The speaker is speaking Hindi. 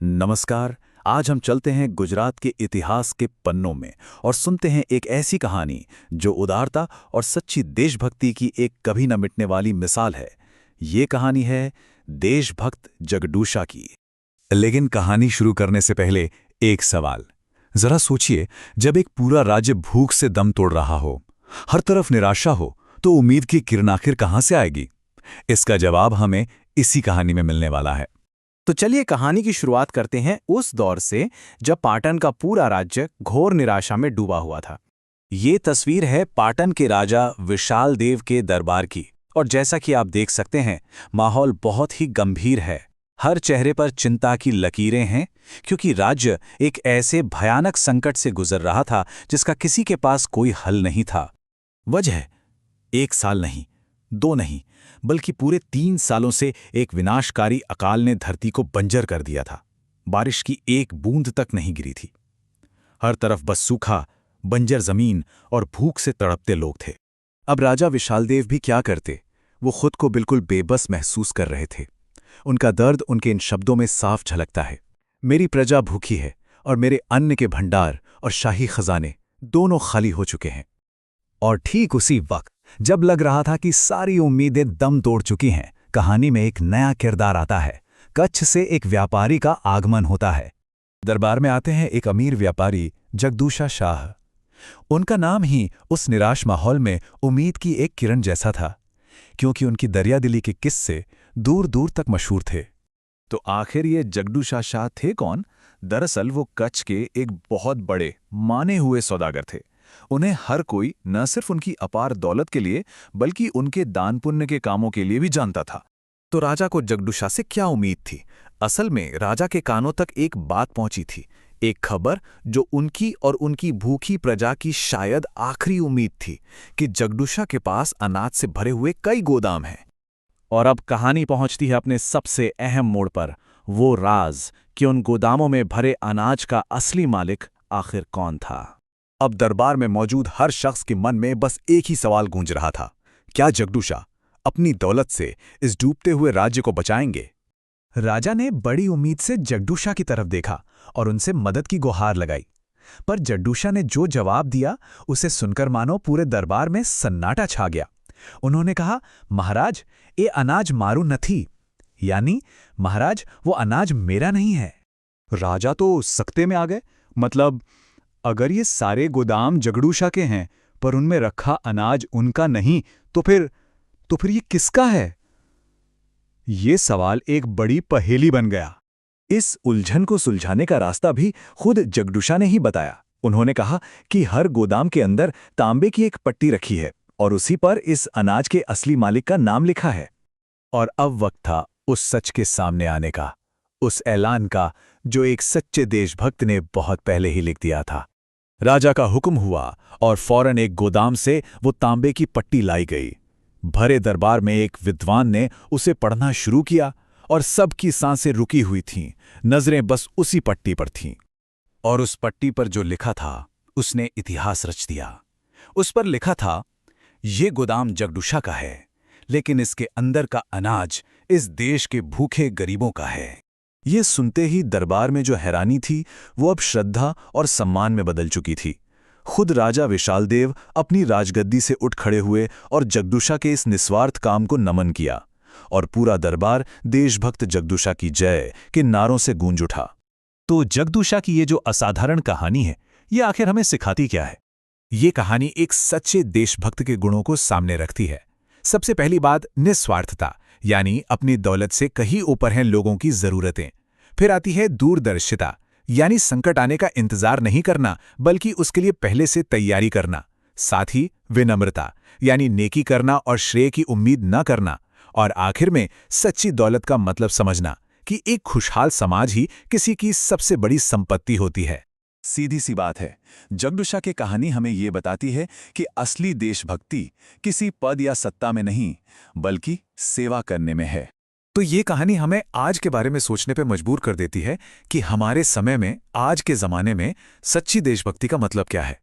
नमस्कार। आज हम चलते हैं गुजरात के इतिहास के पन्नों में और सुनते हैं एक ऐसी कहानी जो उदारता और सच्ची देशभक्ति की एक कभी न मिटने वाली मिसाल है। ये कहानी है देशभक्त जगडूशा की। लेकिन कहानी शुरू करने से पहले एक सवाल। जरा सोचिए, जब एक पूरा राज्य भूख से दम तोड़ रहा हो, हर तरफ निराशा हो, तो उम्मीद की किरण आखिर कहां से आएगी? इसका जवाब हमें इसी कहानी में मिलने वाला है। तो चलिए कहानी की शुरुआत करते हैं उस दौर से जब पाटन का पूरा राज्य घोर निराशा में डूबा हुआ था। ये तस्वीर है पाटन के राजा विशाल देव के दरबार की, और जैसा कि आप देख सकते हैं, माहौल बहुत ही गंभीर है। हर चेहरे पर चिंता की लकीरें हैं, क्योंकि राज्य एक ऐसे भयानक संकट से गुजर रहा था जिसका किसी के पास कोई हल नहीं था। वजह 1 साल नहीं, 2 नहीं, बल्कि पूरे 3 सालों से एक विनाशकारी अकाल ने धरती को बंजर कर दिया था। बारिश की एक बूंद तक नहीं गिरी थी। हर तरफ बस सूखा, बंजर जमीन और भूख से तड़पते लोग थे। अब राजा विशालदेव भी क्या करते? वो खुद को बिल्कुल बेबस महसूस कर रहे थे। उनका दर्द उनके इन शब्दों में साफ झलकता है। मेरी प्रजा भूखी है और मेरे अन्न के भंडार और शाही खजाने दोनों खाली हो चुके हैं। और ठीक उसी वक्त जब लग रहा था कि सारी उम्मीदें दम तोड़ चुकी हैं, कहानी में एक नया किरदार आता है। कच्छ से एक व्यापारी का आगमन होता है। दरबार में आते हैं एक अमीर व्यापारी जगदूशा शाह। उनका नाम ही उस निराश माहौल में उम्मीद की एक किरण जैसा था, क्योंकि उनकी दरियादिली के किस्से दूर दूर तक मशहूर थे। तो आखिर ये जगदूशा शाह थे कौन? दरअसल वो कच्छ के एक बहुत बड़े माने हुए सौदागर थे। उन्हें हर कोई न सिर्फ उनकी अपार दौलत के लिए बल्कि उनके दान पुण्य के कामों के लिए भी जानता था। तो राजा को जगडूशा से क्या उम्मीद थी? असल में राजा के कानों तक एक बात पहुंची थी, एक खबर जो उनकी और उनकी भूखी प्रजा की शायद आखिरी उम्मीद थी कि जगडूशा के पास अनाज से भरे हुए कई गोदाम हैं। और अब कहानी पहुंचती है अपने सबसे अहम मोड़ पर, वो राज कि उन गोदामों में भरे अनाज का असली मालिक आखिर कौन था। अब दरबार में मौजूद हर शख्स के मन में बस एक ही सवाल गूंज रहा था, क्या जगडूशा अपनी दौलत से इस डूबते हुए राज्य को बचाएंगे? राजा ने बड़ी उम्मीद से जगडूशा की तरफ देखा और उनसे मदद की गुहार लगाई। पर जगडूशा ने जो जवाब दिया, उसे सुनकर मानो पूरे दरबार में सन्नाटा छा गया। उन्होंने कहा, महाराज, ये अनाज मारू नथी, यानी महाराज वो अनाज मेरा नहीं है। राजा तो सख्ते में आ गए। मतलब, अगर ये सारे गोदाम जगडूशा के हैं पर उनमें रखा अनाज उनका नहीं, तो फिर ये किसका है? ये सवाल एक बड़ी पहेली बन गया। इस उलझन को सुलझाने का रास्ता भी खुद जगडूशा ने ही बताया। उन्होंने कहा कि हर गोदाम के अंदर तांबे की एक पट्टी रखी है और उसी पर इस अनाज के असली मालिक का नाम लिखा है। और अब वक्त था उस सच के सामने आने का, उस ऐलान का जो एक सच्चे देशभक्त ने बहुत पहले ही लिख दिया था। राजा का हुक्म हुआ और फौरन एक गोदाम से वो तांबे की पट्टी लाई गई। भरे दरबार में एक विद्वान ने उसे पढ़ना शुरू किया और सबकी सांसें रुकी हुई थीं, नजरें बस उसी पट्टी पर थीं। और उस पट्टी पर जो लिखा था, उसने इतिहास रच दिया। उस पर लिखा था, ये गोदाम जगडूशा का है, लेकिन इसके अंदर का अनाज इस देश के भूखे गरीबों का है। ये सुनते ही दरबार में जो हैरानी थी, वो अब श्रद्धा और सम्मान में बदल चुकी थी। खुद राजा विशालदेव अपनी राजगद्दी से उठ खड़े हुए और जगडूशा के इस निस्वार्थ काम को नमन किया, और पूरा दरबार देशभक्त जगडूशा की जय के नारों से गूंज उठा। तो जगडूशा की ये जो असाधारण कहानी है, ये आखिर हमें सिखाती क्या है? ये कहानी एक सच्चे देशभक्त के गुणों को सामने रखती है। सबसे पहली बात, निस्वार्थता, यानी अपनी दौलत से कहीं ऊपर हैं लोगों की जरूरतें। फिर आती है दूरदर्शिता, यानी संकट आने का इंतजार नहीं करना बल्कि उसके लिए पहले से तैयारी करना। साथ ही विनम्रता, यानी नेकी करना और श्रेय की उम्मीद न करना। और आखिर में सच्ची दौलत का मतलब समझना कि एक खुशहाल समाज ही किसी की सबसे बड़ी संपत्ति होती है। सीधी सी बात है, जगडूशा की कहानी हमें ये बताती है कि असली देशभक्ति किसी पद या सत्ता में नहीं, बल्कि सेवा करने में है। तो ये कहानी हमें आज के बारे में सोचने पे मजबूर कर देती है कि हमारे समय में, आज के ज़माने में सच्ची देशभक्ति का मतलब क्या है।